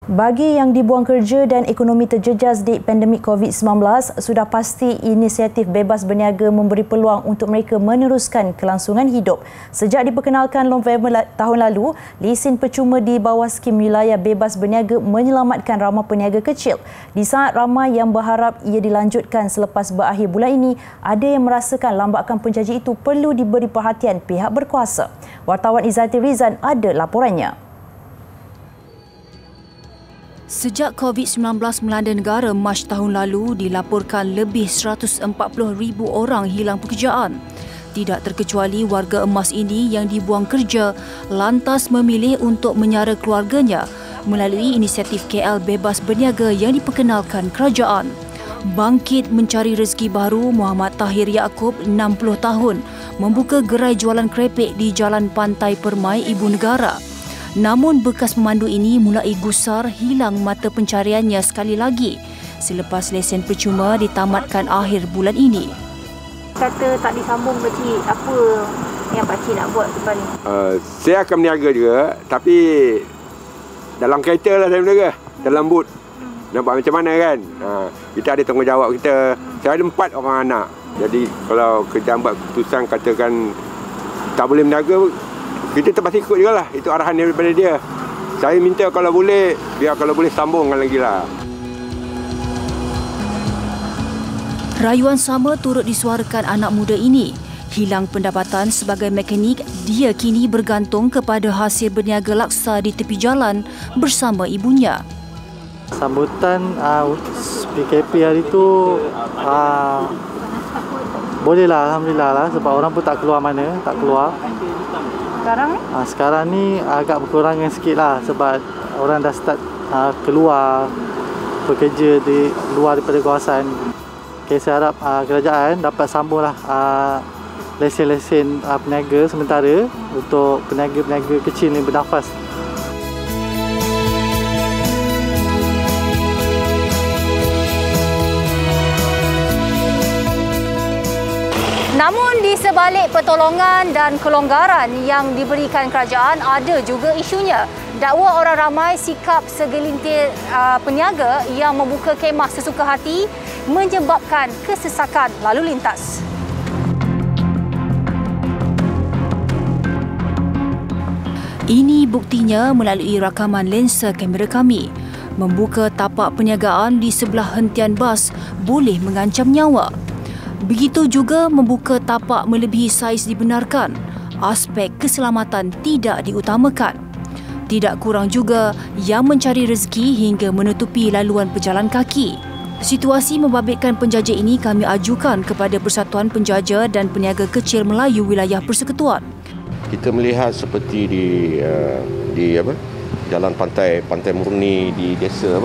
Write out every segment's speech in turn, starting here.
Bagi yang dibuang kerja dan ekonomi terjejas di pandemik COVID-19, sudah pasti inisiatif bebas berniaga memberi peluang untuk mereka meneruskan kelangsungan hidup. Sejak diperkenalkan November tahun lalu, lesen percuma di bawah skim wilayah bebas berniaga menyelamatkan ramai peniaga kecil. Di saat ramai yang berharap ia dilanjutkan selepas berakhir bulan ini, ada yang merasakan lambakan penjanji itu perlu diberi perhatian pihak berkuasa. Wartawan Izzati Rizan ada laporannya. Sejak COVID-19 melanda negara Mac tahun lalu, dilaporkan lebih 140,000 orang hilang pekerjaan. Tidak terkecuali warga emas ini yang dibuang kerja lantas memilih untuk menyara keluarganya melalui inisiatif KL Bebas Berniaga yang diperkenalkan kerajaan. Bangkit mencari rezeki baru, Muhammad Tahir Yaakob, 60 tahun, membuka gerai jualan kerepek di Jalan Pantai Permai, Ibu Negara. Namun bekas pemandu ini mulai gusar hilang mata pencariannya sekali lagi selepas lesen percuma ditamatkan akhir bulan ini. Kata tak disambung pakcik, apa yang pakcik nak buat kembali? Saya akan berniaga juga, tapi dalam kereta lah saya berniaga, dalam bot. Nampak macam mana kan? Kita ada tanggungjawab kita. Saya ada 4 orang anak. Jadi kalau kerajaan buat keputusan katakan tak boleh berniaga, kita terpaksa ikut juga lah. Itu arahan daripada dia. Saya minta kalau boleh, biar kalau boleh sambungkan lagi lah. Rayuan sama turut disuarakan anak muda ini. Hilang pendapatan sebagai mekanik, dia kini bergantung kepada hasil berniaga laksa di tepi jalan bersama ibunya. Sambutan PKP hari tu bolehlah, alhamdulillah lah, sebab orang pun tak keluar mana, tak keluar. Sekarang ni? Sekarang ni agak berkurangan sikit lah sebab orang dah start keluar bekerja di luar daripada kawasan. Okay, saya harap kerajaan dapat sambung lah lesen-lesen peniaga sementara untuk peniaga-peniaga kecil yang bernafas. Namun di sebalik pertolongan dan kelonggaran yang diberikan kerajaan, ada juga isunya. Dakwa orang ramai sikap segelintir peniaga yang membuka kemah sesuka hati menyebabkan kesesakan lalu lintas. Ini buktinya melalui rakaman lensa kamera kami. Membuka tapak perniagaan di sebelah hentian bas boleh mengancam nyawa. Begitu juga membuka tapak melebihi saiz dibenarkan. Aspek keselamatan tidak diutamakan. Tidak kurang juga yang mencari rezeki hingga menutupi laluan pejalan kaki. Situasi membabitkan penjaja ini kami ajukan kepada Persatuan Penjaja dan Peniaga Kecil Melayu Wilayah Persekutuan. Kita melihat seperti di Jalan Pantai Murni di desa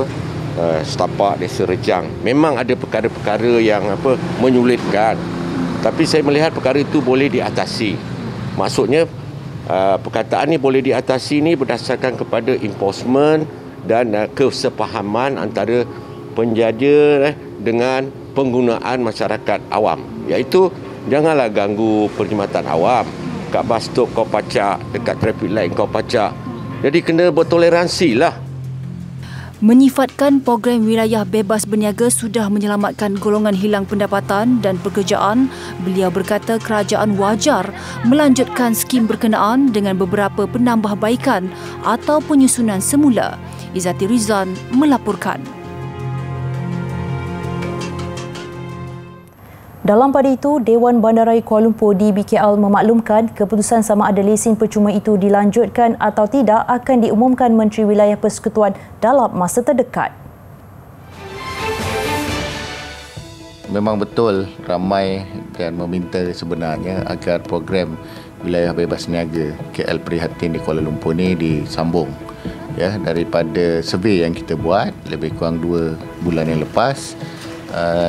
Setapak, Desa Rejang. Memang ada perkara-perkara yang menyulitkan. Tapi saya melihat perkara itu boleh diatasi. Maksudnya perkataan ini boleh diatasi ni berdasarkan kepada enforcement dan kesepahaman antara penjaja dengan penggunaan masyarakat awam. Iaitu janganlah ganggu perkhidmatan awam. Kat bus stop kau pacak, dekat traffic light kau pacak. Jadi kena bertoleransi lah. Menyifatkan program wilayah bebas berniaga sudah menyelamatkan golongan hilang pendapatan dan pekerjaan, beliau berkata kerajaan wajar melanjutkan skim berkenaan dengan beberapa penambahbaikan atau penyusunan semula. Izzati Rizan melaporkan. Dalam pada itu, Dewan Bandaraya Kuala Lumpur DBKL memaklumkan keputusan sama ada lesen percuma itu dilanjutkan atau tidak akan diumumkan Menteri Wilayah Persekutuan dalam masa terdekat. Memang betul ramai dan meminta sebenarnya agar program Wilayah Bebas Niaga KL Prihatin di Kuala Lumpur ni disambung. Ya, daripada survey yang kita buat lebih kurang 2 bulan yang lepas,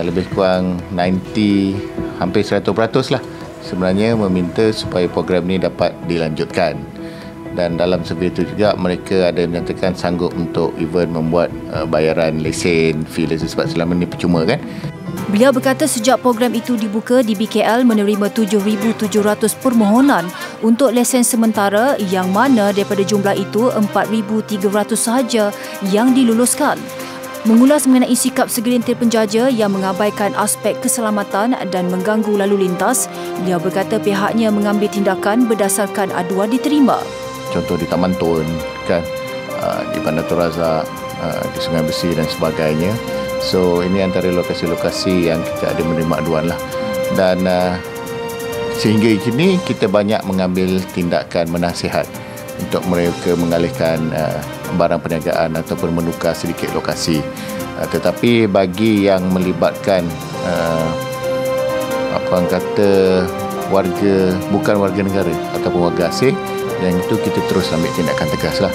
lebih kurang 90, hampir 100% lah sebenarnya meminta supaya program ini dapat dilanjutkan. Dan dalam survey itu juga mereka ada menyatakan sanggup untuk even membuat bayaran lesen, fee lesen sebab selama ini percuma kan. Beliau berkata sejak program itu dibuka, DBKL menerima 7,700 permohonan untuk lesen sementara yang mana daripada jumlah itu 4,300 sahaja yang diluluskan. Mengulas mengenai sikap segelintir penjaja yang mengabaikan aspek keselamatan dan mengganggu lalu lintas, beliau berkata pihaknya mengambil tindakan berdasarkan aduan diterima. Contoh di Taman Tun, kan, di Bandar Tun Razak, di Sungai Besi dan sebagainya. So ini antara lokasi-lokasi yang kita ada menerima aduan lah. Dan sehingga kini kita banyak mengambil tindakan menasihat untuk mereka mengalihkan barang perniagaan ataupun menukar sedikit lokasi. Tetapi bagi yang melibatkan apa orang kata warga, bukan warga negara ataupun warga asing, yang itu kita terus ambil tindakan tegas lah.